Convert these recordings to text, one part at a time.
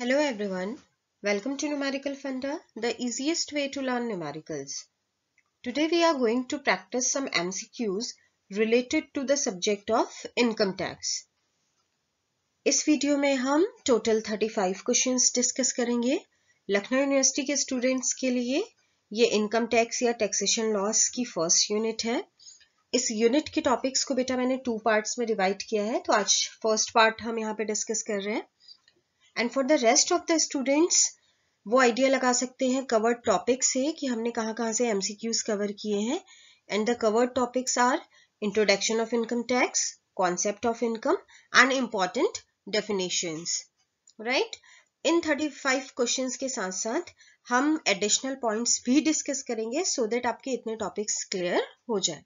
Hello everyone, welcome to Numerical Funda, the easiest way to learn numericals. Today we are going to practice some MCQs related to the subject of income tax. इस video में हम total 35 questions discuss करेंगे। Lucknow university के students के लिए ये income tax या taxation loss की फर्स्ट यूनिट है। इस यूनिट के टॉपिक्स को बेटा मैंने 2 पार्ट्स में डिवाइड किया है, तो आज फर्स्ट पार्ट हम यहाँ पे डिस्कस कर रहे हैं। And for the rest of the students वो आइडिया लगा सकते हैं कवर्ड टॉपिक से कि हमने कहाँ से एमसीक्यूज कवर किए हैं। And the covered topics are introduction of income tax, concept of income and important definitions. Right, in 35 questions के साथ साथ हम एडिशनल पॉइंट्स भी डिस्कस करेंगे सो दैट आपके इतने टॉपिक्स क्लियर हो जाए।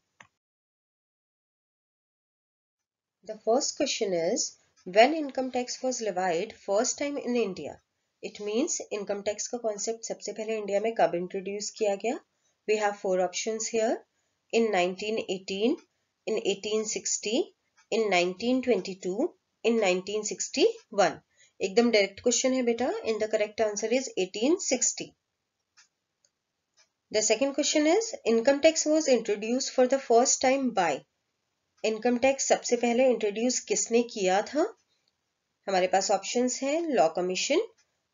The first question is when income tax was levied first time in India. It means income tax का concept सबसे पहले इंडिया में कब इंट्रोड्यूस किया गया? We have 4 options here. In 1918, in 1860, in 1922, in 1961. एकदम डायरेक्ट क्वेश्चन है बेटा, and the correct answer is 1860. The second question is income tax was introduced for the first time by. Income tax सबसे पहले introduce किसने किया था? हमारे पास ऑप्शंस हैं law commission,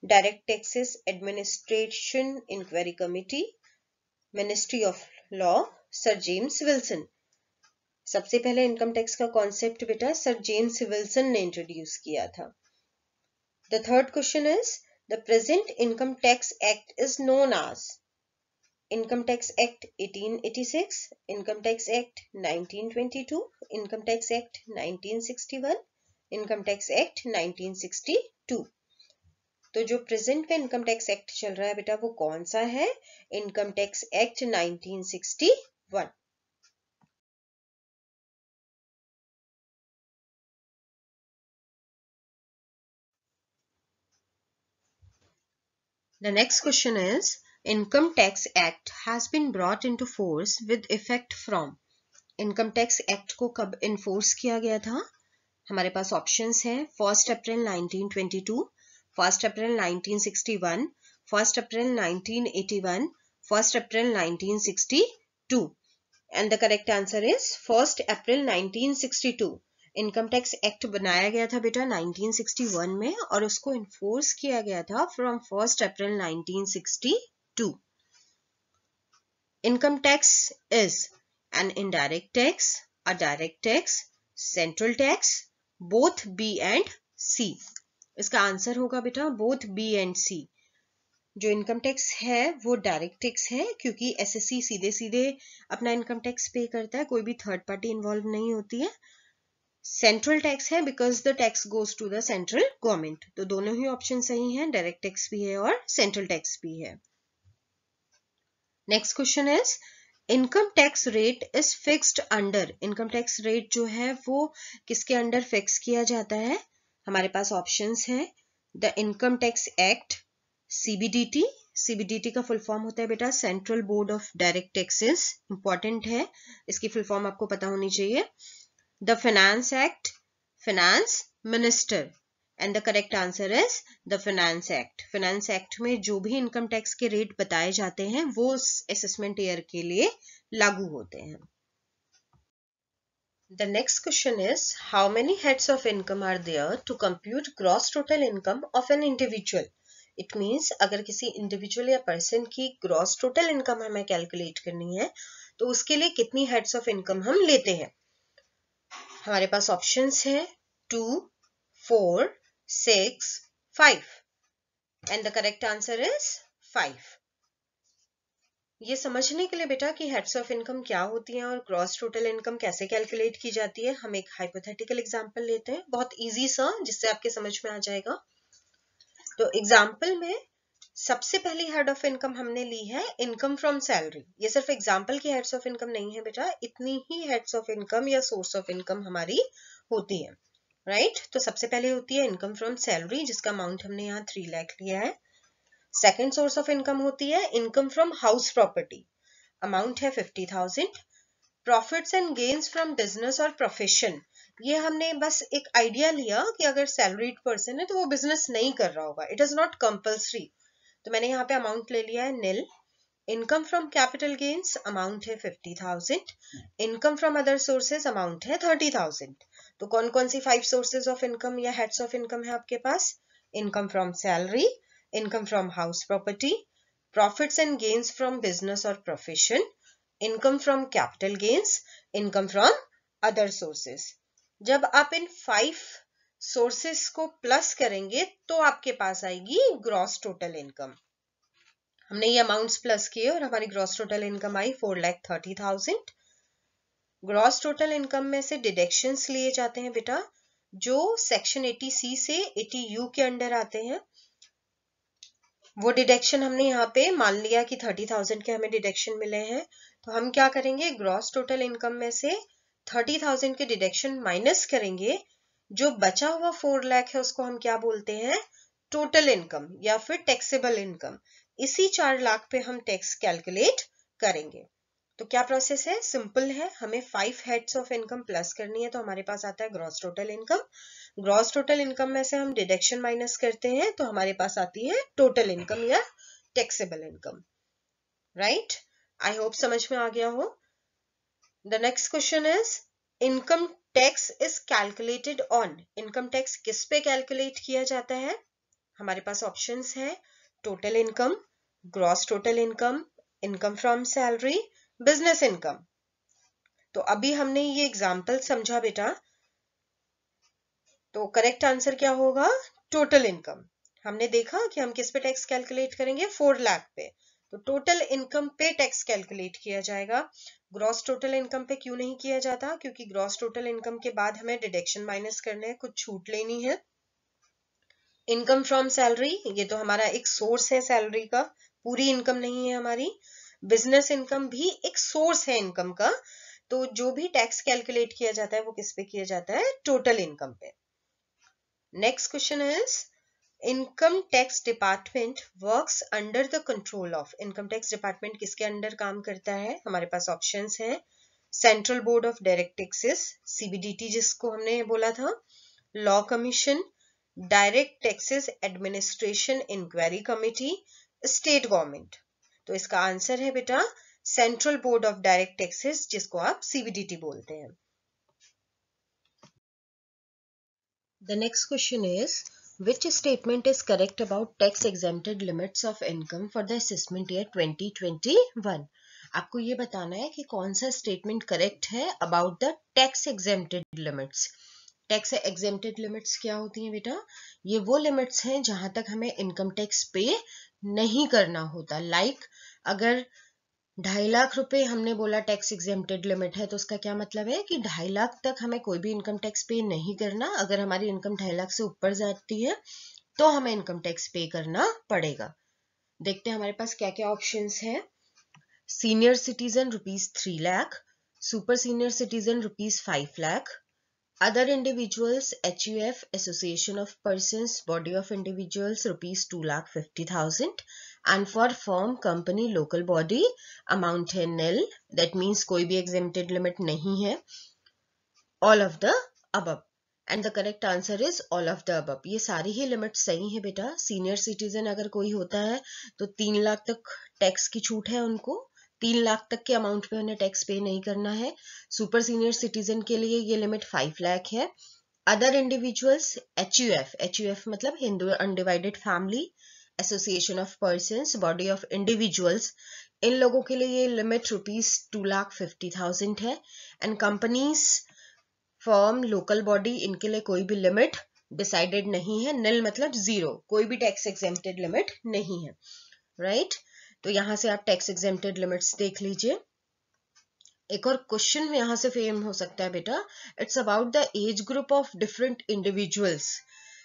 direct taxes administration inquiry committee, ministry of law, sir James Wilson. सबसे पहले इनकम टैक्स का कॉन्सेप्ट बेटा सर जेम्स विल्सन ने इंट्रोड्यूस किया था। The third question is the present income tax act is known as Income Tax Act 1886, Income Tax Act 1922, Income Tax Act 1961, Income Tax Act 1962। तो जो present में income tax act चल रहा है बेटा वो कौन सा है? Income tax act 1961। The next question is Income Tax Act has been brought into force with effect from. Income tax act को कब इन्फोर्स किया गया था? हमारे पास ऑप्शंस हैं 1 अप्रैल 1922, 1 अप्रैल 1961, 1 अप्रैल 1981, 1 अप्रैल 1962। And the correct answer is 1 April 1962। Income tax act बनाया गया था बेटा 1961 में और उसको इन्फोर्स किया गया था from 1 April 1962। Income tax is an indirect tax, a direct tax, central tax, both B and C. इसका आंसर होगा बेटा both B and C. जो इनकम टैक्स है वो डायरेक्ट टैक्स है क्योंकि एसएससी सीधे सीधे अपना इनकम टैक्स पे करता है, कोई भी थर्ड पार्टी इन्वॉल्व नहीं होती है। सेंट्रल टैक्स है because the tax goes to the central government. तो दोनों ही ऑप्शन सही हैं, डायरेक्ट टैक्स भी है और सेंट्रल टैक्स भी है। Next question is income tax rate is fixed under. Income tax rate जो है वो किसके अंडर फिक्स किया जाता है? हमारे पास ऑप्शंस हैं the income tax act, CBDT. CBDT का फुल फॉर्म होता है बेटा central board of direct taxes, important है, इसकी फुल फॉर्म आपको पता होनी चाहिए। The finance act, finance minister. And the correct answer is the finance act. Finance act में जो भी इनकम टैक्स के रेट बताए जाते हैं वो असेसमेंट ईयर के लिए लागू होते हैं। The next question is how many heads of income are there to compute gross total income of an individual? It means अगर किसी इंडिविजुअल या पर्सन की ग्रॉस टोटल इनकम हमें कैलकुलेट करनी है तो उसके लिए कितनी हेड्स ऑफ इनकम हम लेते हैं। हमारे पास ऑप्शंस हैं 2, 4, 6, 5 and the correct answer is 5। ये समझने के लिए बेटा कि हेड्स ऑफ इनकम क्या होती हैं और ग्रॉस टोटल इनकम कैसे कैलकुलेट की जाती है, हम एक हाइपोथेटिकल एग्जांपल लेते हैं, बहुत इजी सा, जिससे आपके समझ में आ जाएगा। तो एग्जांपल में सबसे पहली हेड ऑफ इनकम हमने ली है इनकम फ्रॉम सैलरी। ये सिर्फ एग्जांपल की हेड्स ऑफ इनकम नहीं है बेटा, इतनी ही हेड्स ऑफ इनकम या सोर्स ऑफ इनकम हमारी होती है। राइट, तो सबसे पहले होती है इनकम फ्रॉम सैलरी जिसका अमाउंट हमने यहाँ 3 लाख लिया है। सेकेंड सोर्स ऑफ इनकम होती है income from house property, amount है 50,000। Profits and gains from business और प्रोफेशन, ये हमने बस एक आइडिया लिया कि अगर सैलरीड पर्सन है तो वो बिजनेस नहीं कर रहा होगा, इट इज नॉट कंपल्सरी। तो मैंने यहाँ पे अमाउंट ले लिया है nil. Income from capital gains amount है 50,000। Income from other sources amount है 30,000। तो कौन कौन सी 5 सोर्सेज ऑफ इनकम या हेड्स ऑफ इनकम है आपके पास? Income from salary, income from house property, profits and gains from business और profession, income from capital gains, income from other sources. जब आप इन 5 सोर्सेस को प्लस करेंगे तो आपके पास आएगी ग्रॉस टोटल इनकम। हमने ये अमाउंट्स प्लस किए और हमारी ग्रॉस टोटल इनकम आई 4,30,000। ग्रॉस टोटल इनकम में से डिडक्शंस लिए जाते हैं बेटा, जो सेक्शन 80C से 80U के अंडर आते हैं। वो डिडक्शन हमने यहाँ पे मान लिया कि 30,000 के हमें डिडक्शन मिले हैं, तो हम क्या करेंगे, ग्रॉस टोटल इनकम में से 30,000 के डिडक्शन माइनस करेंगे। जो बचा हुआ 4 लाख है उसको हम क्या बोलते हैं, टोटल इनकम या फिर टैक्सेबल इनकम। इसी 4 लाख पे हम टैक्स कैलकुलेट करेंगे। तो क्या प्रोसेस है, सिंपल है। हमें 5 हेड्स ऑफ इनकम प्लस करनी है, तो हमारे पास आता है gross total income. Gross total income में से हम डिडक्शन माइनस करते हैं तो हमारे पास आती है टोटल इनकम या taxable income. Right, I hope समझ में आ गया हो। The next question is income tax is calculated on. Income tax किस पे कैलकुलेट किया जाता है? हमारे पास ऑप्शंस है total income, gross total income, income from salary, business income. तो अभी हमने ये एग्जाम्पल समझा बेटा, तो करेक्ट आंसर क्या होगा, टोटल इनकम। हमने देखा कि हम किस पे टैक्स कैलकुलेट करेंगे, 4 लाख पे, तो टोटल इनकम पे टैक्स कैलकुलेट किया जाएगा। ग्रॉस टोटल इनकम पे क्यों नहीं किया जाता, क्योंकि ग्रॉस टोटल इनकम के बाद हमें डिडक्शन माइनस करने हैं, कुछ छूट लेनी है। इनकम फ्रॉम सैलरी, ये तो हमारा एक सोर्स है सैलरी का, पूरी इनकम नहीं है हमारी। बिजनेस इनकम भी एक सोर्स है इनकम का, तो जो भी टैक्स कैलकुलेट किया जाता है वो किस पे किया जाता है, टोटल इनकम पे। Next question is income tax department works under the control of. Income tax department किसके अंडर काम करता है? हमारे पास ऑप्शंस हैं central board of direct taxes, CBDT जिसको हमने बोला था, law commission, direct taxes administration inquiry committee, state government. तो इसका आंसर है बेटा central board of direct taxes, जिसको आप CBDT बोलते हैं। The next question is which statement is correct about tax exempted limits of income for the assessment year 2021? आपको ये बताना है कि कौन सा स्टेटमेंट करेक्ट है about the tax exempted limits. Tax exempted limits क्या होती हैं बेटा? ये वो लिमिट्स हैं जहां तक हमें इनकम टैक्स पे नहीं करना होता। अगर 2.5 लाख रुपए हमने बोला टैक्स एग्जेम्प्टेड लिमिट है, तो उसका क्या मतलब है कि 2.5 लाख तक हमें कोई भी इनकम टैक्स पे नहीं करना। अगर हमारी इनकम 2.5 लाख से ऊपर जाती है तो हमें इनकम टैक्स पे करना पड़ेगा। देखते हैं हमारे पास क्या क्या ऑप्शंस हैं। Senior citizen ₹3 lakh, super senior citizen ₹5 lakh, other individuals HUF association of persons body of individuals ₹2,50,000 and for firm company local body amount है nil, that means कोई भी exempted limit नहीं है। all of the above and the correct answer is all of the above। ये सारी ही limit सही है बेटा। सीनियर सिटीजन अगर कोई होता है तो 3 लाख तक टैक्स की छूट है उनको, 3 लाख तक के अमाउंट पे उन्हें टैक्स पे नहीं करना है। सुपर सीनियर सिटीजन के लिए ये लिमिट 5 लाख है। अदर इंडिविजुअल्स HUF मतलब Hindu undivided family association of persons body of individuals, इन लोगों के लिए ये लिमिट ₹2,50,000 है। And companies, firm, local body, इनके लिए कोई भी लिमिट डिसाइडेड नहीं है। निल मतलब जीरो, कोई भी टैक्स एग्जेम्प्टेड लिमिट नहीं है। राइट, तो यहां से आप टैक्स एग्जेम्प्टेड लिमिट्स देख लीजिए। एक और क्वेश्चन यहां से फेम हो सकता है बेटा, it's about the age group of different individuals.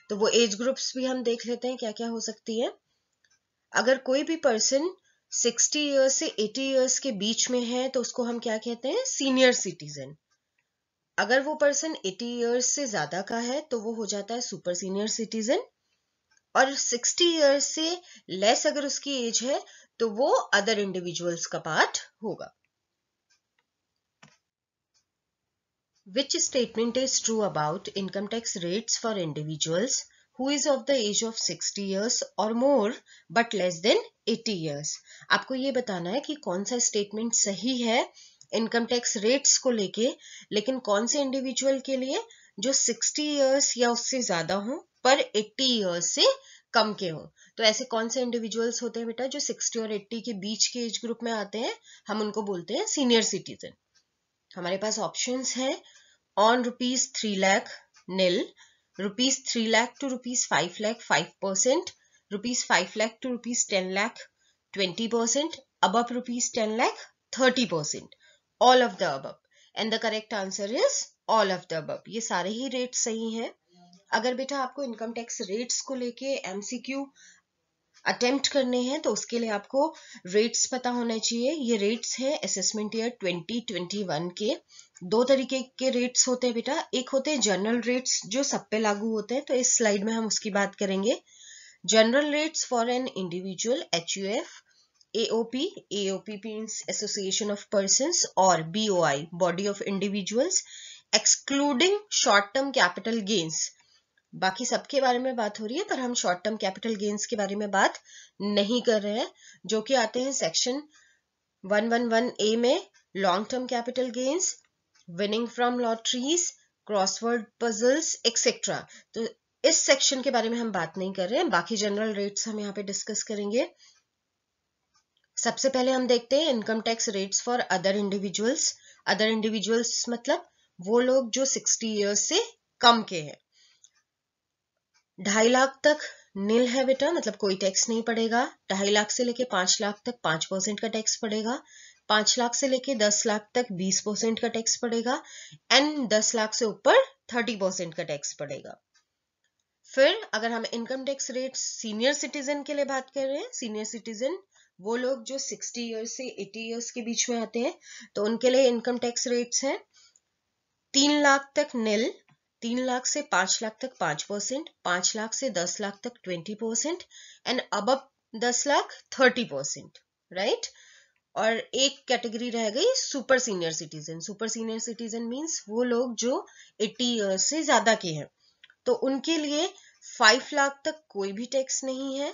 तो वो एज ग्रुप्स भी हम देख लेते हैं क्या क्या हो सकती है। अगर कोई भी पर्सन 60 इयर्स से 80 इयर्स के बीच में है तो उसको हम क्या कहते हैं, सीनियर सिटीजन। अगर वो पर्सन 80 इयर्स से ज्यादा का है तो वो हो जाता है सुपर सीनियर सिटीजन, और 60 इयर्स से लेस अगर उसकी एज है तो वो अदर इंडिविजुअल्स का पार्ट होगा। Which statement is true about income tax rates for individuals who is of the age of 60 years or more but less than 80 years? आपको ये बताना है कि कौन सा स्टेटमेंट सही है इनकम टैक्स रेट्स को लेके, लेकिन कौन से इंडिविजुअल के लिए जो 60 इयर्स या उससे ज्यादा हो पर 80 इयर्स से कम के हो। तो ऐसे कौन से इंडिविजुअल्स होते हैं बेटा जो 60 और 80 के बीच के एज ग्रुप में आते हैं, हम उनको बोलते हैं सीनियर सिटीजन। हमारे पास ऑप्शंस हैं on rupees 3 lakh nil, rupees 3 lakh to rupees 5 lakh 5%, rupees 5 lakh to rupees 10 lakh 20%, above rupees 10 lakh 30%, all of the above, and the correct answer is all of the above। ये सारे ही rate सही हैं। अगर बेटा आपको income tax rates को लेके MCQ attempt करने हैं तो उसके लिए आपको रेट्स पता होने चाहिए। ये रेट्स हैं असेसमेंट ईयर 2021 के। दो तरीके के रेट्स होते हैं बेटा, एक होते हैं जनरल रेट्स जो सब पे लागू होते हैं, तो इस स्लाइड में हम उसकी बात करेंगे। General rates for an individual HUF, AOP, AOP means Association of Persons, और BOI, Body of Individuals, excluding short term capital gains। बाकी सबके बारे में बात हो रही है पर हम शॉर्ट टर्म कैपिटल गेन्स के बारे में बात नहीं कर रहे हैं, जो कि आते हैं सेक्शन 111A में। Long term capital gains, winning from lotteries, crossword puzzles etcetera. तो इस सेक्शन के बारे में हम बात नहीं कर रहे हैं। बाकी जनरल रेट्स हम यहाँ पे डिस्कस करेंगे। सबसे पहले हम देखते हैं income tax rates for other individuals. Other individuals मतलब वो लोग जो 60 ईयर्स से कम के हैं। 2.5 लाख तक नील है बेटा, मतलब कोई टैक्स नहीं पड़ेगा। 2.5 लाख से लेके 5 लाख तक 5% का टैक्स पड़ेगा। 5 लाख से लेके 10 लाख तक 20% का टैक्स पड़ेगा एंड 10 लाख से ऊपर 30% का टैक्स पड़ेगा। फिर अगर हम income tax rate senior citizen के लिए बात कर रहे हैं, सीनियर सिटीजन वो लोग जो 60 ईयर्स से 80 ईयर्स के बीच में आते हैं, तो उनके लिए इनकम टैक्स रेट्स हैं 3 लाख तक नील, 3 लाख से 5 लाख तक 5%, 5 लाख से 10 लाख तक 20% एंड अबव 10 लाख 30%, राइट। और एक कैटेगरी रह गई super senior citizen. Super senior citizen means वो लोग जो 80 इयर्स से ज्यादा के हैं, तो उनके लिए 5 लाख तक कोई भी टैक्स नहीं है।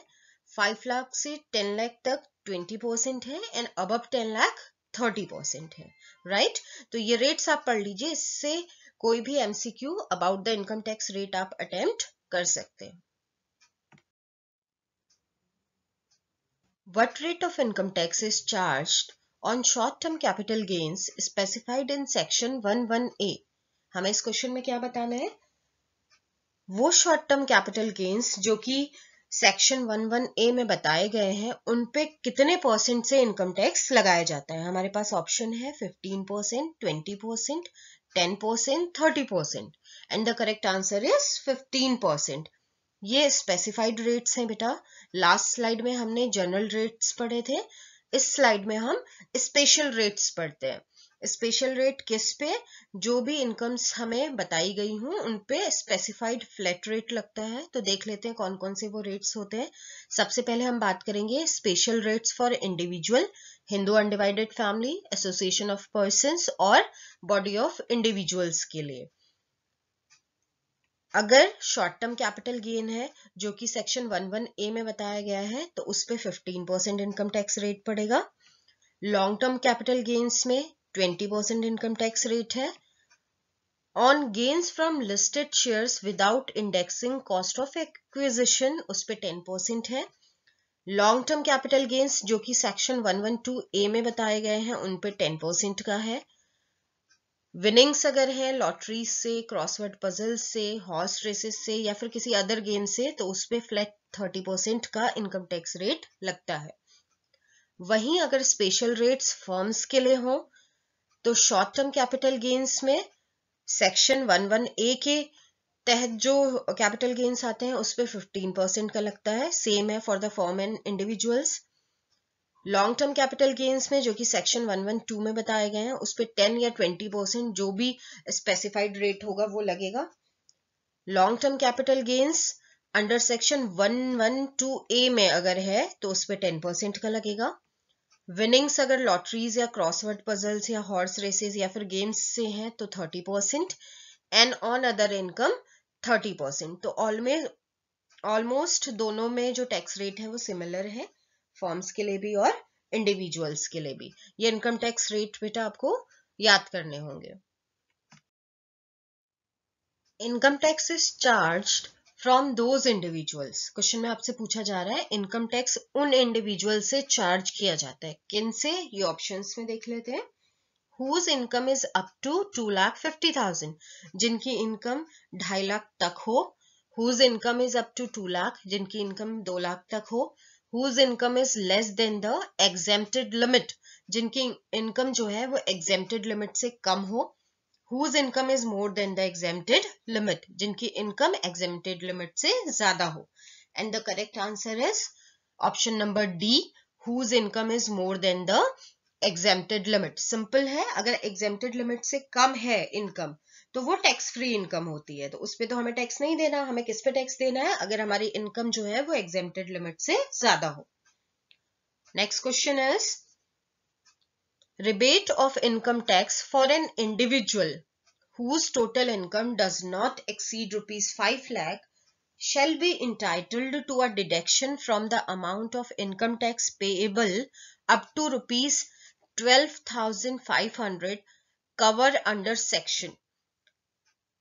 5 लाख से 10 लाख तक 20% है एंड अबव 10 लाख 30% है, राइट। तो ये रेट्स आप पढ़ लीजिए, इससे कोई भी MCQ about the income tax rate आप अटेम्प्ट कर सकते हैं। What rate of income tax is charged on short-term capital gains specified in section 11A? हमें इस क्वेश्चन में क्या बताना है? वो शॉर्ट टर्म कैपिटल गेन्स जो कि सेक्शन 11A में बताए गए हैं, उन पे कितने परसेंट से इनकम टैक्स लगाया जाता है। हमारे पास ऑप्शन है 15%, 20%, 10%, 30% and the correct answer is 15%। ये स्पेसिफाइड रेट्स हैं बेटा। लास्ट स्लाइड में हमने जनरल रेट्स पढ़े थे, इस स्लाइड में हम स्पेशल रेट्स पढ़ते हैं। स्पेशल रेट किस पे? जो भी इनकम्स हमें बताई गई हूं उन पे स्पेसिफाइड फ्लैट रेट लगता है। तो देख लेते हैं कौन कौन से वो रेट्स होते हैं। सबसे पहले हम बात करेंगे special rates for individual, Hindu undivided family, association of persons और बॉडी ऑफ इंडिविजुअल्स के लिए। अगर शॉर्ट टर्म कैपिटल गेन है जो कि सेक्शन 11A में बताया गया है, तो उस पे 15% इनकम टैक्स रेट पड़ेगा। लॉन्ग टर्म कैपिटल गेन्स में 20% इनकम टैक्स रेट है। On gains from listed shares without indexing cost of acquisition, उस पे 10% है। लॉन्ग टर्म कैपिटल गेन्स जो कि सेक्शन 112A में बताए गए हैं, उन पे 10% का है। विनिंग्स अगर है लॉटरी से, क्रॉसवर्ड पजल से, हॉर्स रेसेस से या फिर किसी अदर गेम से, तो उस पे फ्लैट 30% का इनकम टैक्स रेट लगता है। वहीं अगर स्पेशल रेट्स फर्म्स के लिए हो, तो शॉर्ट टर्म कैपिटल गेन्स में सेक्शन 11A के तहत जो कैपिटल गेन्स आते हैं उस पे 15% का लगता है। सेम है for the firm and individuals. Long term capital gains में जो कि सेक्शन 112 में बताए गए हैं, उस पे 10 या 20% जो भी स्पेसिफाइड रेट होगा वो लगेगा। Long term capital gains under section 112A में अगर है तो उस पे 10% का लगेगा। विनिंग्स अगर लॉटरीज या क्रॉसवर्ड पजल्स या हॉर्स रेसेस या फिर गेम्स से हैं तो 30%, एंड ऑन अदर इनकम 30%। तो ऑलमोस्ट दोनों में जो टैक्स रेट है वो सिमिलर है, फर्म्स के लिए भी और इंडिविजुअल्स के लिए भी। ये इनकम टैक्स रेट बेटा आपको याद करने होंगे। Income tax is charged from those individuals. Question में आपसे पूछा जा रहा है इनकम टैक्स उन इंडिविजुअल से चार्ज किया जाता है, किन से? ये ऑप्शंस में देख लेते हैं। Whose income is up to 2,50,000, जिनकी इनकम 2.5 लाख तक हो। Whose income is up to 2 lakh, जिनकी इनकम 2 लाख तक हो। Whose income is less than the exempted limit, जिनकी इनकम जो है वो एग्जेम्प्टेड लिमिट से कम हो। Whose income is more than the exempted limit, जिनकी इनकम exempted limit से ज्यादा हो। And the correct answer is option number D, whose income is more than the exempted limit। Simple है, अगर exempted limit से कम है इनकम तो वो टैक्स फ्री इनकम होती है, तो उस पर तो हमें टैक्स नहीं देना। हमें किस पे टैक्स देना है? अगर हमारी इनकम जो है वो exempted limit से ज्यादा हो। Next question is rebate of income tax for an individual whose total income does not exceed rupees 5 lakh shall be entitled to a deduction from the amount of income tax payable up to rupees 12,500 cover under section।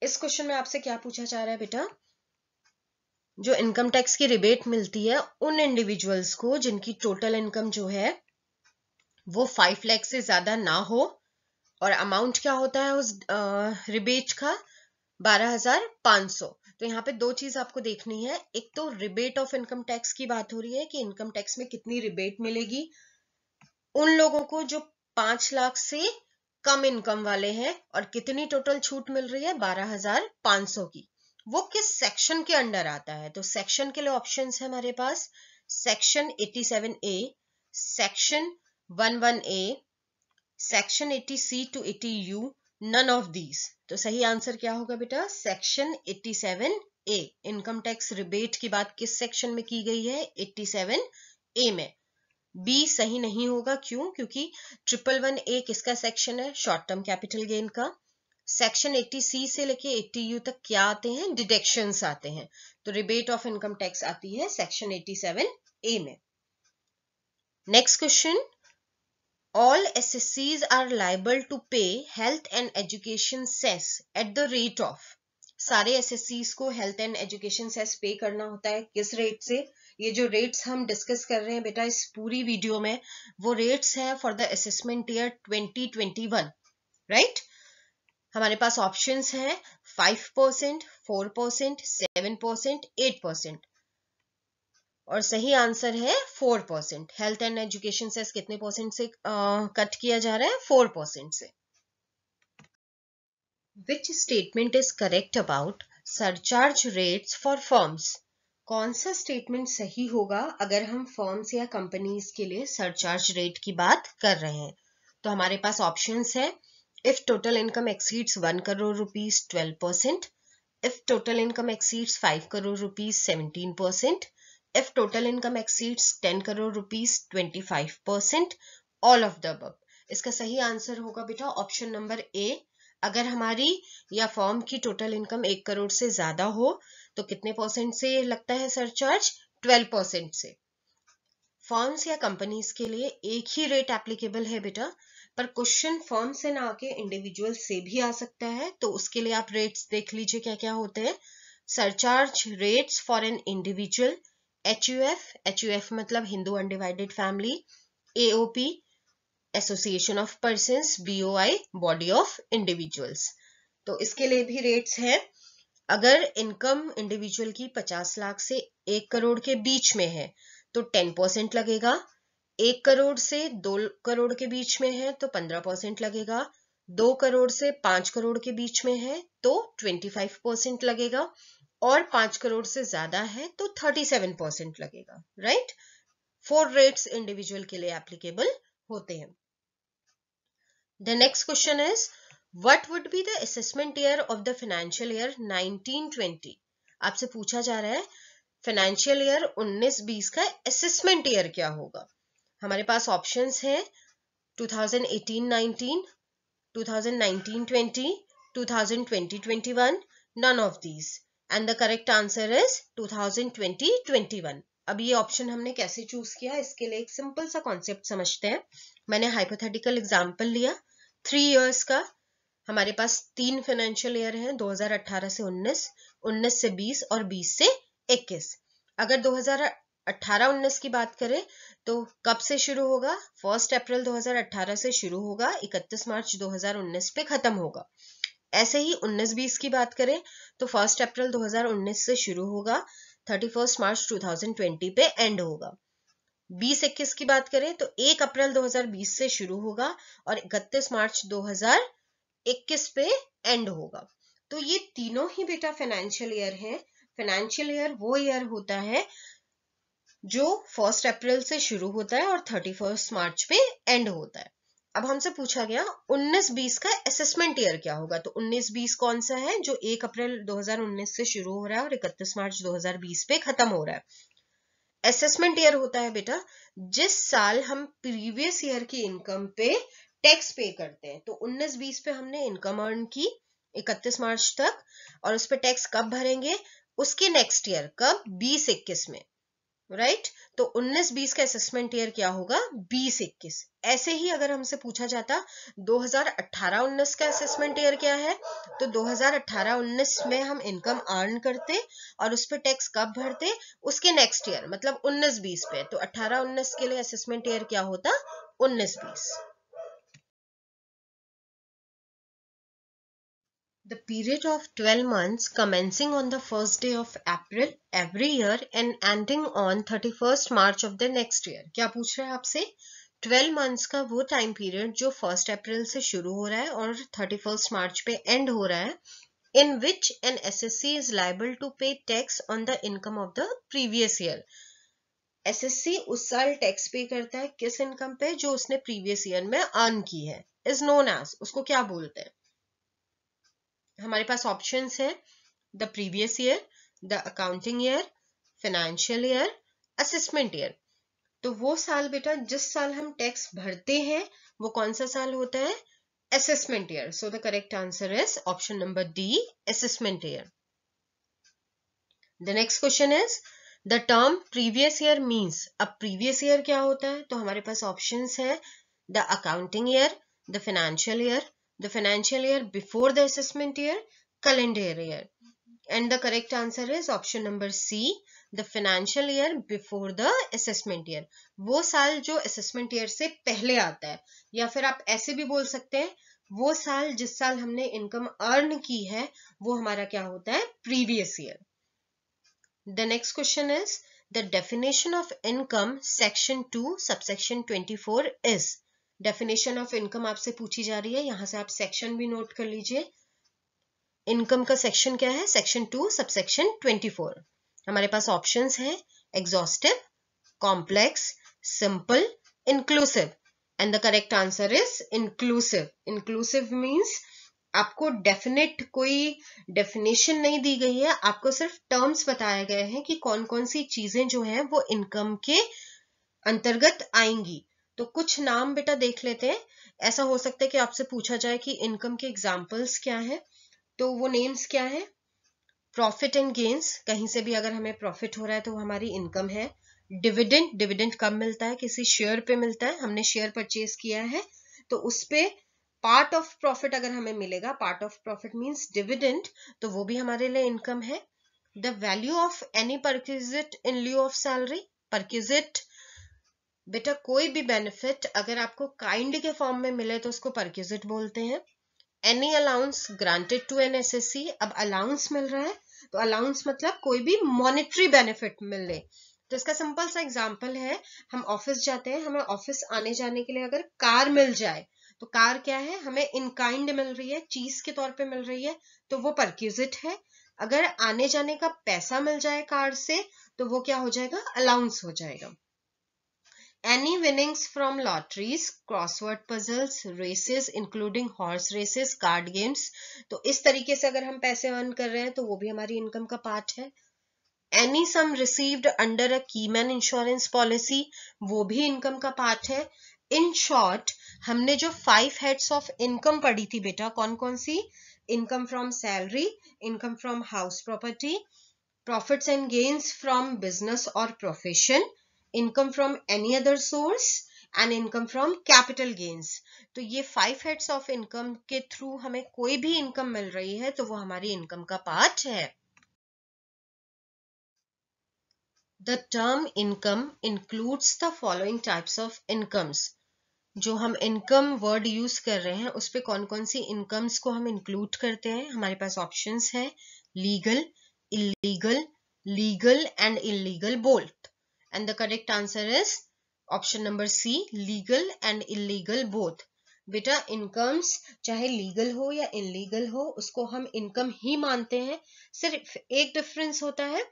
इस question में आपसे क्या पूछा जा रहा है बेटा? जो इनकम टैक्स की रिबेट मिलती है उन इंडिविजुअल्स को जिनकी टोटल इनकम जो है वो 5 लाख से ज्यादा ना हो, और अमाउंट क्या होता है उस रिबेट का? 12,500। तो यहाँ पे दो चीज आपको देखनी है। एक तो रिबेट ऑफ इनकम टैक्स की बात हो रही है कि इनकम टैक्स में कितनी रिबेट मिलेगी उन लोगों को जो 5 लाख से कम इनकम वाले हैं, और कितनी टोटल छूट मिल रही है? 12,500 की। वो किस सेक्शन के अंडर आता है? तो सेक्शन के लिए ऑप्शंस है हमारे पास, section 87A, section 11A, section 80C to 80U, none of these. तो सही आंसर क्या होगा बेटा? Section 87A। Income tax rebate की बात किस सेक्शन में की गई है? 87A में। बी सही नहीं होगा, क्यों? क्योंकि 111A किसका सेक्शन है? शॉर्ट टर्म कैपिटल गेन का। सेक्शन 80C से लेके 80U तक क्या आते हैं? डिडक्शंस आते हैं। तो रिबेट ऑफ इनकम टैक्स आती है सेक्शन 87A में। Next question, all assessees are liable to pay health and education cess at the rate of। सारे एसएससीज को हेल्थ एंड एजुकेशन सेस पे करना होता है, किस रेट से? ये जो रेट्स हम डिस्कस कर रहे हैं बेटा इस पूरी वीडियो में, वो रेट्स है for the assessment year 2021, right? हमारे पास ऑप्शंस हैं 5%, 4%, 7%, 8%, और सही आंसर है 4%। हेल्थ एंड एजुकेशन सेस कितने परसेंट से कट किया जा रहा है? 4% से। विच statement is correct about surcharge rates for firms? कौन सा स्टेटमेंट सही होगा अगर हम फर्म्स या कंपनीज के लिए सरचार्ज रेट की बात कर रहे हैं? तो हमारे पास ऑप्शंस है, if total income exceeds 1 crore rupees 12%, if total income exceeds 5 crore rupees 17%, if total income exceeds 10 crore rupees 25%, all of the above। इसका सही आंसर होगा बेटा ऑप्शन नंबर ए। अगर हमारी या फर्म की टोटल इनकम 1 करोड़ से ज्यादा हो तो कितने परसेंट से लगता है सरचार्ज? 12% से। फर्म्स या कंपनीज के लिए एक ही रेट एप्लीकेबल है बेटा, पर क्वेश्चन फर्म से ना आके इंडिविजुअल से भी आ सकता है, तो उसके लिए आप रेट्स देख लीजिए क्या क्या होते हैं। Surcharge rates for an individual, HUF मतलब Hindu undivided family, AOP association of persons, BOI body of individuals. तो इसके लिए भी रेट्स हैं। अगर इनकम इंडिविजुअल की 50 लाख से 1 करोड़ के बीच में है तो 10% लगेगा, 1 करोड़ से 2 करोड़ के बीच में है तो 15% लगेगा, 2 करोड़ से 5 करोड़ के बीच में है तो 25% लगेगा, और 5 करोड़ से ज्यादा है तो 37% लगेगा, राइट? 4 रेट्स इंडिविजुअल के लिए एप्लीकेबल होते हैं। The next question is what would be the assessment year of the financial year 1920? आपसे पूछा जा रहा है फाइनेंशियल ईयर 19-20 का असेसमेंट ईयर क्या होगा। हमारे पास ऑप्शंस हैं 2018-19, 2019-20, 2020-21, none of these. And the correct answer is 2020-21. अब ये ऑप्शन हमने कैसे चूज किया, इसके लिए एक सिंपल सा कॉन्सेप्ट समझते हैं. मैंने हाइपोथेटिकल एग्जांपल लिया 3 इयर्स का. हमारे पास 3 फाइनेंशियल ईयर हैं, 2018 से 19, 19 से 20 और 20 से 21. अगर 2018-19 की बात करें तो कब से शुरू होगा? 1 अप्रैल 2018 से शुरू होगा, 31 मार्च 2019 पे खत्म होगा. ऐसे ही 19-20 की बात करें तो 1 अप्रैल 2019 से शुरू होगा, 31 मार्च 2020 पे एंड होगा. 20-21 की बात करें तो 1 अप्रैल 2020 से शुरू होगा और 31 मार्च 2021 पे एंड होगा. तो ये तीनों ही बेटा फाइनेंशियल ईयर हैं. फाइनेंशियल ईयर वो ईयर होता है जो 1 अप्रैल से शुरू होता है और 31 मार्च पे एंड होता है. अब हमसे पूछा गया 19-20 का असेसमेंट ईयर क्या होगा. तो 19-20 कौन सा है? जो 1 अप्रैल 2019 से शुरू हो रहा है और 31 मार्च 2020 पे खत्म हो रहा है. असेसमेंट ईयर होता है बेटा जिस साल हम प्रीवियस ईयर की इनकम पे टैक्स पे करते हैं. तो 19-20 पे हमने इनकम अर्न की 31 मार्च तक, और उस पे टैक्स कब भरेंगे? उसके नेक्स्ट ईयर, कब? 20-21 में, राइट. तो 19-20 का असेसमेंट ईयर क्या होगा? 20-21. ऐसे ही अगर हमसे पूछा जाता 2018-19 का असेसमेंट ईयर क्या है, तो 2018-19 में हम इनकम अर्न करते और उस पे टैक्स कब भरते? उसके नेक्स्ट ईयर, मतलब 19-20 पे. तो 18-19 के लिए असेसमेंट ईयर क्या होता? 19-20. The period of 12 months commencing on the first day of April every year and ending on 31st March of the next year. क्या पूछ रहा है आपसे? 12 months का वो टाइम पीरियड जो 1 अप्रैल से शुरू हो रहा है और 31st मार्च पे एंड हो रहा है, in which an SSC is liable to pay tax on the income of the previous year. SSC उस साल टैक्स पे करता है किस इनकम पे? जो उसने प्रीवियस ईयर में अर्न की है. is known as, उसको क्या बोलते हैं? हमारे पास ऑप्शंस है the previous year, the accounting year, financial year, assessment year. तो वो साल बेटा जिस साल हम टैक्स भरते हैं वो कौन सा साल होता है? Assessment year. So the correct answer is option number D, assessment year. The next question is the term previous year means. अब प्रीवियस ईयर क्या होता है? तो हमारे पास ऑप्शंस है the accounting year, the financial year, the financial year before the assessment year, calendar year. And the correct answer is option number C, the financial year before the assessment year. वो साल जो assessment year से पहले आता है, या फिर आप ऐसे भी बोल सकते हैं वो साल जिस साल हमने इनकम अर्न की है वो हमारा क्या होता है? previous year. The next question is the definition of income section 2 subsection 24 is. Definition of income आपसे पूछी जा रही है, यहां से आप सेक्शन भी नोट कर लीजिए. इनकम का सेक्शन क्या है? Section 2 subsection 24. हमारे पास ऑप्शंस हैं exhaustive, complex, simple, inclusive. And the correct answer is inclusive. Inclusive means आपको डेफिनेट कोई डेफिनेशन नहीं दी गई है, आपको सिर्फ टर्म्स बताए गए हैं कि कौन कौन सी चीजें जो हैं वो इनकम के अंतर्गत आएंगी. तो कुछ नाम बेटा देख लेते हैं. ऐसा हो सकता है कि आपसे पूछा जाए कि इनकम के एग्जाम्पल्स क्या है, तो वो नेम्स क्या है? प्रॉफिट एंड गेन्स, कहीं से भी अगर हमें प्रॉफिट हो रहा है तो वो हमारी इनकम है. डिविडेंड, डिविडेंड कब मिलता है? किसी शेयर पे मिलता है, हमने शेयर परचेज किया है तो उस पे पार्ट ऑफ प्रॉफिट अगर हमें मिलेगा, part of profit means dividend, तो वो भी हमारे लिए इनकम है. The value of any perquisite in lieu of salary. Perquisite बेटा कोई भी बेनिफिट अगर आपको काइंड के फॉर्म में मिले तो उसको परक्विजिट बोलते हैं. Any allowance granted to an SSC. अब अलाउंस मिल रहा है तो अलाउंस मतलब कोई भी मॉनेटरी बेनिफिट मिले. तो इसका सिंपल सा एग्जांपल है, हम ऑफिस जाते हैं, हमें ऑफिस आने जाने के लिए अगर कार मिल जाए तो कार क्या है? हमें इन काइंड मिल रही है, चीज के तौर पे मिल रही है, तो वो परक्विजिट है. अगर आने जाने का पैसा मिल जाए कार से तो वो क्या हो जाएगा? अलाउंस हो जाएगा. Any winnings from lotteries, crossword puzzles, races including horse races, card games. तो इस तरीके से अगर हम पैसे अर्न कर रहे हैं तो वो भी हमारी इनकम का पार्ट है. Any sum received under a keyman insurance policy, वो भी इनकम का पार्ट है। इन शॉर्ट, हमने जो 5 हेड्स ऑफ इनकम पढ़ी थी बेटा, कौन कौन सी? Income from salary, income from house property, profits and gains from business or profession, income from any other source and income from capital gains। तो ये 5 heads of income के थ्रू हमें कोई भी इनकम मिल रही है तो वो हमारी इनकम का पार्ट है। The term income includes the following types of incomes। जो हम इनकम वर्ड यूज कर रहे हैं उस पे कौन कौन सी इनकम्स को हम इंक्लूड करते हैं? हमारे पास ऑप्शंस है legal, illegal, legal and illegal both. And the correct answer is option number C, legal and illegal both. बेटा इनकम्स चाहे लीगल हो या इलीगल हो उसको हम इनकम ही मानते हैं। सिर्फ एक डिफरेंस होता है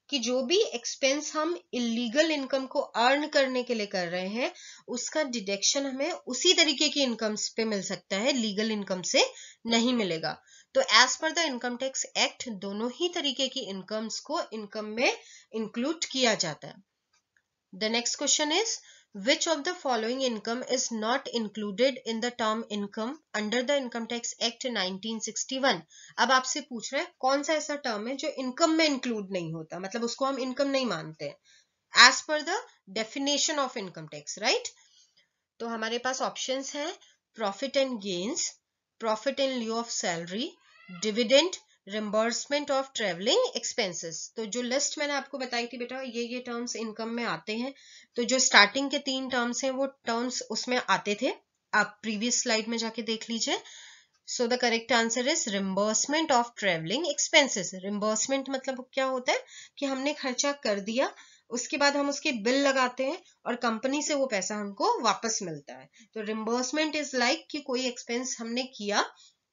कि जो भी एक्सपेंस हम इलीगल इनकम को अर्न करने के लिए कर रहे हैं उसका डिडक्शन हमें उसी तरीके की इनकम्स पे मिल सकता है, लीगल इनकम से नहीं मिलेगा। तो as per the income tax act दोनों ही तरीके की इनकम्स को इनकम में इंक्लूड किया जाता है। The next question is which of the following income is not included in the term income under the income tax act 1961। अब आपसे पूछ रहे हैं कौन सा ऐसा टर्म है जो इनकम में इंक्लूड नहीं होता, मतलब उसको हम इनकम नहीं मानते हैं as per the definition of income tax, right. तो हमारे पास ऑप्शंस हैं profit and gains, profit in lieu of salary, dividend, reimbursement of travelling expenses. तो जो लिस्ट मैंने आपको बताई थी बेटा ये टर्म्स इनकम में आते हैं। तो जो स्टार्टिंग के 3 टर्म्स हैं वो टर्म्स उसमें आते थे, आप प्रीवियस स्लाइड में जाके देख लीजिए। So the correct answer is reimbursement of travelling expenses. Reimbursement मतलब क्या होता है कि हमने खर्चा कर दिया उसके बाद हम उसके बिल लगाते हैं और कंपनी से वो पैसा हमको वापस मिलता है। तो रिम्बर्समेंट इज लाइक कि कोई एक्सपेंस हमने किया,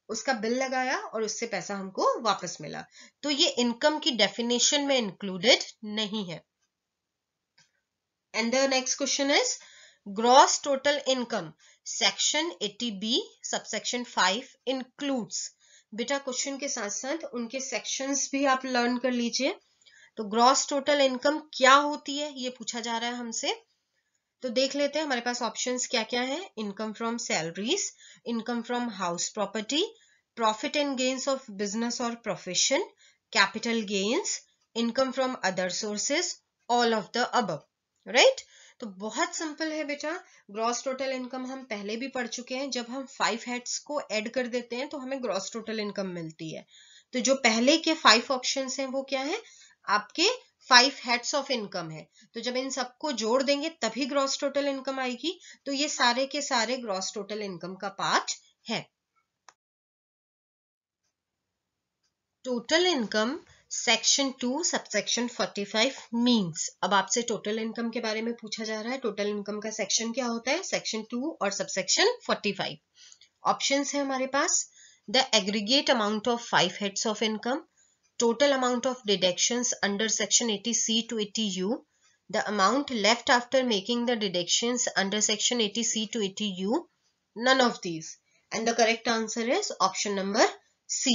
उसका बिल लगाया और उससे पैसा हमको वापस मिला। तो ये इनकम की डेफिनेशन में इंक्लूडेड नहीं है। And the next question is gross total income section 80B subsection 5 includes. बेटा क्वेश्चन के साथ साथ उनके सेक्शंस भी आप लर्न कर लीजिए। तो ग्रॉस टोटल इनकम क्या होती है ये पूछा जा रहा है हमसे। तो देख लेते हैं हमारे पास ऑप्शंस क्या क्या है। Income from salaries, income from house property, profit and gains of business और profession, capital gains, income from other sources, all of the above, right. तो बहुत सिंपल है बेटा, ग्रॉस टोटल इनकम हम पहले भी पढ़ चुके हैं। जब हम 5 हेड्स को ऐड कर देते हैं तो हमें ग्रॉस टोटल इनकम मिलती है। तो जो पहले के 5 ऑप्शंस हैं वो क्या है, आपके 5 हेड्स ऑफ इनकम है। तो जब इन सबको जोड़ देंगे तभी ग्रॉस टोटल इनकम आएगी। तो ये सारे के सारे ग्रॉस टोटल इनकम का पार्ट है। Total income section 2 subsection 45 means. अब आपसे टोटल इनकम के बारे में पूछा जा रहा है। टोटल इनकम का सेक्शन क्या होता है? सेक्शन 2 और सबसेक्शन 45। ऑप्शंस है हमारे पास the aggregate amount of 5 heads of income, total amount of deductions under section 80C to 80U, the amount left after making the deductions under section 80C to 80U, none of these, and the correct answer is option number C।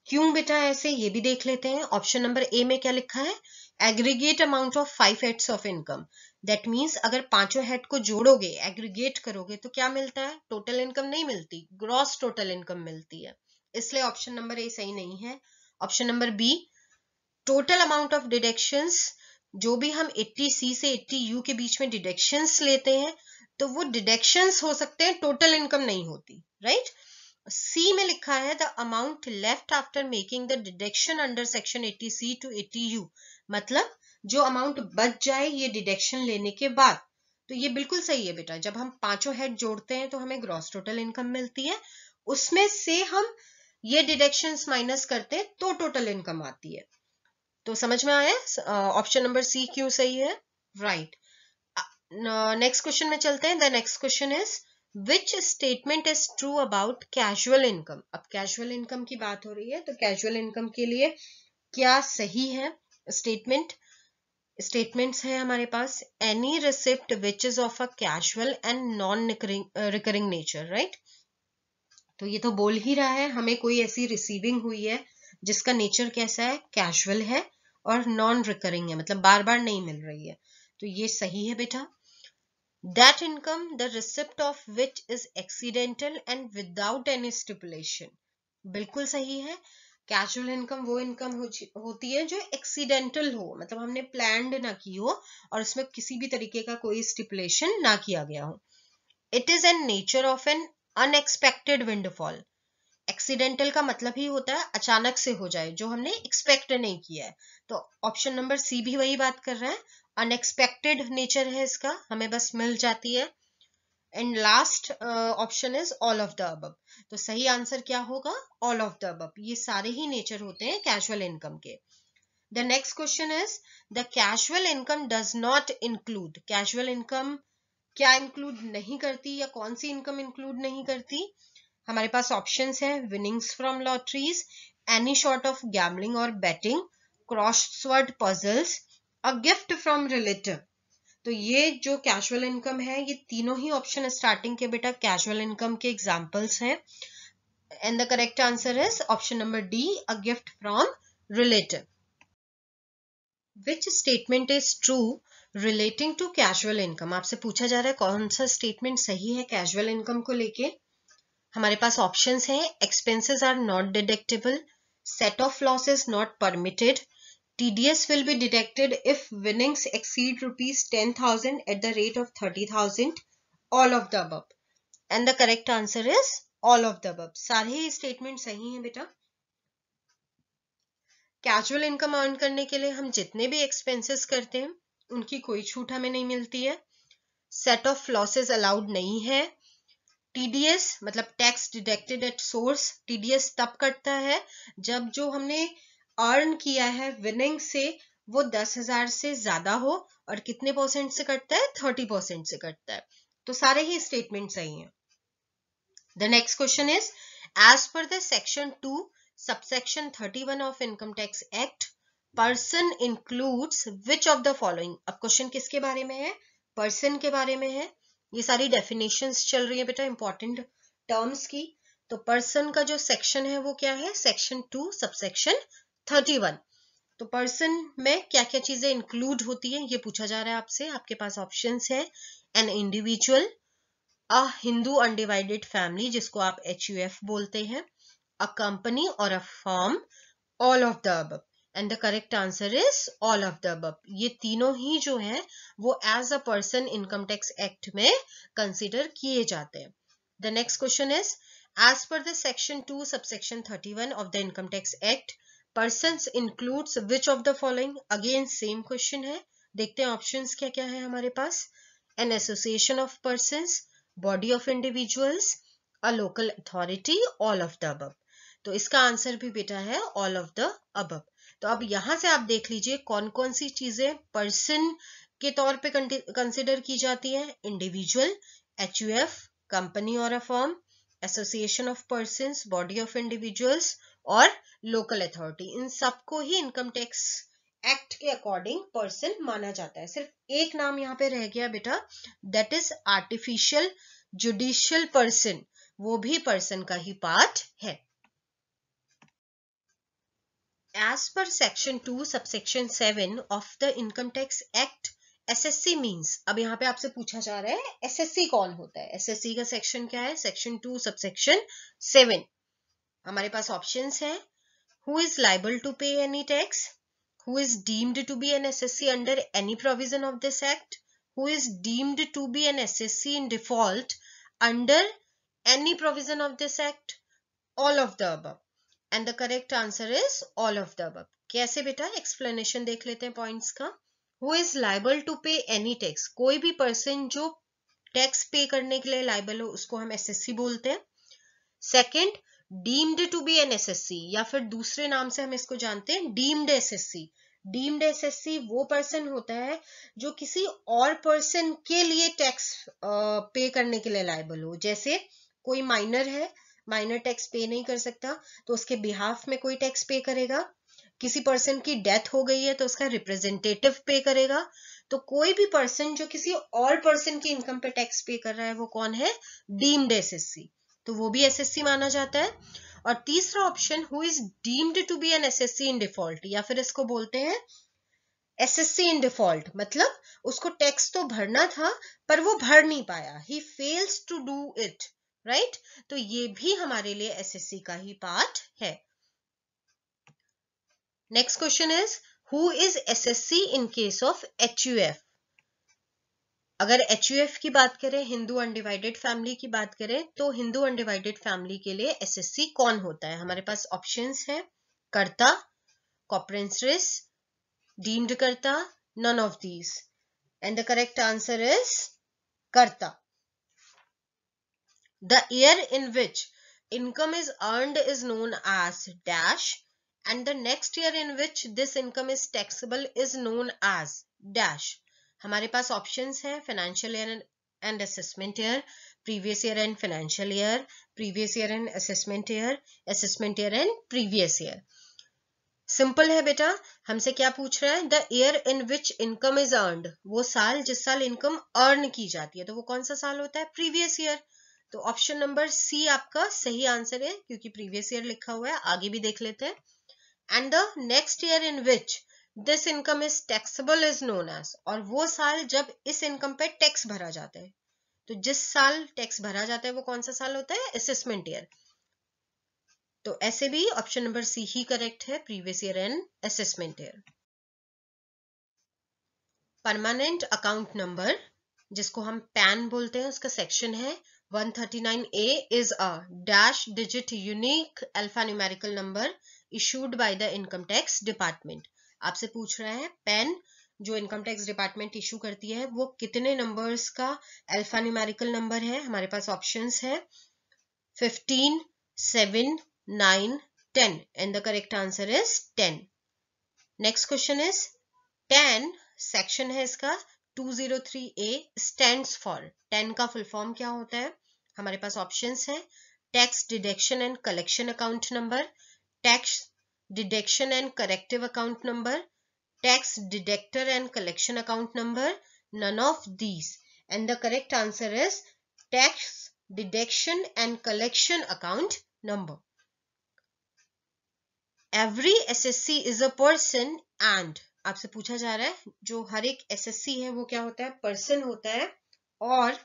क्यों बेटा ऐसे, ये भी देख लेते हैं। Option number A में क्या लिखा है, aggregate amount of 5 heads of income. That means अगर पांचों हेड को जोड़ोगे, एग्रीगेट करोगे तो क्या मिलता है? टोटल इनकम नहीं मिलती, ग्रॉस टोटल इनकम मिलती है। इसलिए ऑप्शन नंबर ए सही नहीं है। Option number B, total amount of deductions, जो भी हम 80C से 80U के बीच में डिडक्शंस लेते हैं तो वो डिडक्शंस हो सकते हैं, टोटल इनकम नहीं होती, राइट। सी में लिखा है the amount left after making the deduction under section 80C to 80U, मतलब जो अमाउंट बच जाए ये डिडक्शन लेने के बाद। तो ये बिल्कुल सही है बेटा, जब हम पांचों हेड जोड़ते हैं तो हमें ग्रॉस टोटल इनकम मिलती है, उसमें से हम ये डिडक्शंस माइनस करते हैं तो टोटल इनकम आती है। तो समझ में आया ऑप्शन नंबर सी क्यों सही है, राइट। नेक्स्ट क्वेश्चन में चलते हैं। The next question is which statement is true about casual income. अब कैजुअल इनकम की बात हो रही है तो कैजुअल इनकम के लिए क्या सही है स्टेटमेंट्स है हमारे पास। Any receipt which is of a casual and non recurring nature, right. तो ये तो बोल ही रहा है हमें कोई ऐसी रिसीविंग हुई है जिसका नेचर कैसा है, कैजुअल है और नॉन रिकरिंग है, मतलब बार बार नहीं मिल रही है, तो ये सही है बेटा। That income the receipt of which is accidental and without any stipulation, बिल्कुल सही है। कैजुअल इनकम वो इनकम होती है जो एक्सीडेंटल हो, मतलब हमने प्लान्ड ना की हो और उसमें किसी भी तरीके का कोई स्टिपुलेशन ना किया गया हो। It is an nature of N unexpected windfall, accidental का मतलब ही होता है अचानक से हो जाए, जो हमने एक्सपेक्ट नहीं किया है, तो ऑप्शन नंबर सी भी वही बात कर रहा है, अनएक्सपेक्टेड नेचर है इसका, हमें बस मिल जाती है। And last option is all of the above, तो सही आंसर क्या होगा, ऑल ऑफ द अबव, ये सारे ही नेचर होते हैं कैजुअल इनकम के। The next question is the casual income does not include, casual income क्या इंक्लूड नहीं करती या कौन सी इनकम इंक्लूड नहीं करती। हमारे पास ऑप्शंस हैं, winnings from lotteries, any sort of gambling और betting, crossword puzzles, a gift from relative. तो ये जो कैजुअल इनकम है, ये तीनों ही ऑप्शन स्टार्टिंग के बेटा कैजुअल इनकम के एग्जांपल्स हैं, and the correct answer is option number D, a gift from relative. Which statement is true relating to casual income, आपसे पूछा जा रहा है कौन सा स्टेटमेंट सही है कैजुअल इनकम को लेके। हमारे पास ऑप्शंस हैं, expenses are not deductible, set off losses not permitted, TDS will be deducted if winnings exceed rupees 10,000 at the rate of 30,000, all of the above, and the correct answer is all of the above। सारे ही statement सही हैं बेटा। Casual income earn करने के लिए हम जितने भी एक्सपेंसेस करते हैं उनकी कोई छूट हमें नहीं मिलती है, सेट ऑफ लॉसेस अलाउड नहीं है, TDS मतलब tax deducted at source, TDS तब कटता है जब जो हमने अर्न किया है विनिंग से वो 10,000 से ज्यादा हो, और कितने परसेंट से कटता है, 30% से कटता है, तो सारे ही स्टेटमेंट सही हैं। The next question is as per the section 2 subsection 31 of income tax act, person includes which of the following. अब क्वेश्चन किसके बारे में है, पर्सन के बारे में है, ये सारी डेफिनेशंस चल रही है बेटा इंपॉर्टेंट टर्म्स की। तो पर्सन का जो सेक्शन है वो क्या है, सेक्शन 2 सबसेक्शन 31। तो पर्सन में क्या क्या चीजें इंक्लूड होती हैं ये पूछा जा रहा है आपसे। आपके पास ऑप्शंस है, an individual, a Hindu undivided family जिसको आप HUF बोलते हैं, अ कंपनी और a firm, all of the above, and the correct answer is all of the above. ये तीनों ही जो है वो as a person income tax act में कंसिडर किए जाते हैं। The next question is as per the section 2 subsection 31 of the income tax act, persons includes which of the following, again same question है, देखते हैं ऑप्शंस क्या क्या है हमारे पास, an association of persons, body of individuals, a local authority, all of the above। तो इसका answer भी बेटा है all of the above। तो अब यहां से आप देख लीजिए कौन कौन सी चीजें पर्सन के तौर पे कंसिडर की जाती है, इंडिविजुअल, HUF, कंपनी और a firm, association of persons, body of individuals और लोकल अथॉरिटी, इन सबको ही इनकम टैक्स एक्ट के अकॉर्डिंग पर्सन माना जाता है। सिर्फ एक नाम यहाँ पे रह गया बेटा, that is artificial judicial person, वो भी पर्सन का ही पार्ट है। As per section 2 subsection 7 of the income tax act, SSC means, अब यहाँ पे आपसे पूछा जा रहा है SSC कौन होता है, SSC का सेक्शन क्या है, सेक्शन 2 सबसेक्शन 7। हमारे पास ऑप्शंस हैं, who is liable to pay any tax, who is deemed to be an SSC under any provision of this act, who is deemed to be an SSC in default under any provision of this act, all of the above, and the correct answer is all of the above। कैसे बेटा, explanation देख लेते हैं points का। who is liable to pay any tax, कोई भी person जो tax पे करने के लिए लाइबल हो उसको हम SSC बोलते हैं। Second, deemed to be an SSC, या फिर दूसरे नाम से हम इसको जानते हैं डीम्ड SSC। डीम्ड SSC वो पर्सन होता है जो किसी और पर्सन के लिए टैक्स पे करने के लिए लायबल हो, जैसे कोई माइनर है, माइनर टैक्स पे नहीं कर सकता तो उसके बिहाफ में कोई टैक्स पे करेगा, किसी पर्सन की डेथ हो गई है तो उसका रिप्रेजेंटेटिव पे करेगा। तो कोई भी पर्सन जो किसी और पर्सन की इनकम पे टैक्स पे कर रहा है वो कौन है, डीम्ड SSC, तो वो भी SSC माना जाता है। और तीसरा option who is deemed to be an SSC in default, या फिर इसको बोलते हैं एसएससी इन डिफॉल्ट, मतलब उसको टैक्स तो भरना था पर वो भर नहीं पाया, he fails to do it, right. तो ये भी हमारे लिए एसएससी का ही पार्ट है। Next question is who is SSC in case of HUF. अगर एचयूएफ की बात करें, हिंदू अनडिवाइडेड फैमिली की बात करें, तो हिंदू अनडिवाइडेड फैमिली के लिए एसएससी कौन होता है? हमारे पास ऑप्शंस है कर्ता, कॉपरेंसरिस, डीम्ड कर्ता, none of these, and the correct answer is karta. The year in which income is earned is known as dash, and the next year in which this income is taxable is known as dash. हमारे पास options हैं financial year and assessment year, previous year and financial year, previous year and assessment year and previous year. Simple है बेटा, हमसे क्या पूछ रहा है? The year in which income is earned, वो साल जिस साल इनकम अर्न की जाती है, तो वो कौन सा साल होता है? Previous year. तो ऑप्शन नंबर सी आपका सही आंसर है, क्योंकि प्रीवियस ईयर लिखा हुआ है। आगे भी देख लेते हैं। And the next year in which this income is taxable is known as, और वो साल जब इस इनकम पे टैक्स भरा जाता है, तो जिस साल टैक्स भरा जाता है वो कौन सा साल होता है? Assessment year. तो ऐसे भी ऑप्शन नंबर सी ही करेक्ट है, previous year and assessment year. Permanent account number, जिसको हम पैन बोलते हैं, उसका सेक्शन है 139A is a dash digit unique alpha numerical number issued by the income tax department. आपसे पूछ रहा है पैन जो इनकम टैक्स डिपार्टमेंट इशू करती है वो कितने नंबर्स का अल्फा न्यूमेरिकल नंबर है? हमारे पास ऑप्शंस है 15, 7, 9, 10, and the correct answer is 10. Next question is 10 section है इसका 203A stands for, 10 का फुल फॉर्म क्या होता है? हमारे पास ऑप्शंस है tax deduction and collection account number, tax deduction and corrective account number, tax deductor and collection account number, none of these, and the correct answer is tax deduction and collection account number. Every SSC is a person and, आपसे पूछा जा रहा है जो हर एक SSC है वो क्या होता है? पर्सन होता है। और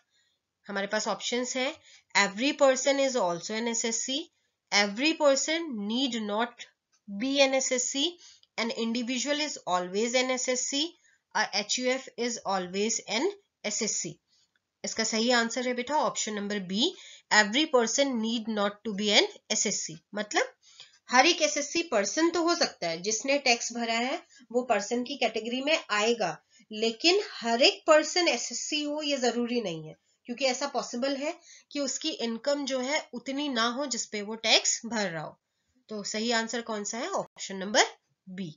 हमारे पास ऑप्शंस है every person is also an SSC, every person need not be an SSC, an individual is always an SSC, और HUF is always an SSC। इसका सही आंसर है बेटा option number B, every person need not to be an SSC। मतलब हर एक SSC person तो हो सकता है, जिसने टैक्स भरा है वो पर्सन की कैटेगरी में आएगा, लेकिन हर एक पर्सन एसएससी हो ये जरूरी नहीं है, क्योंकि ऐसा पॉसिबल है कि उसकी इनकम जो है उतनी ना हो जिसपे वो टैक्स भर रहा हो। तो सही आंसर कौन सा है? Option number B.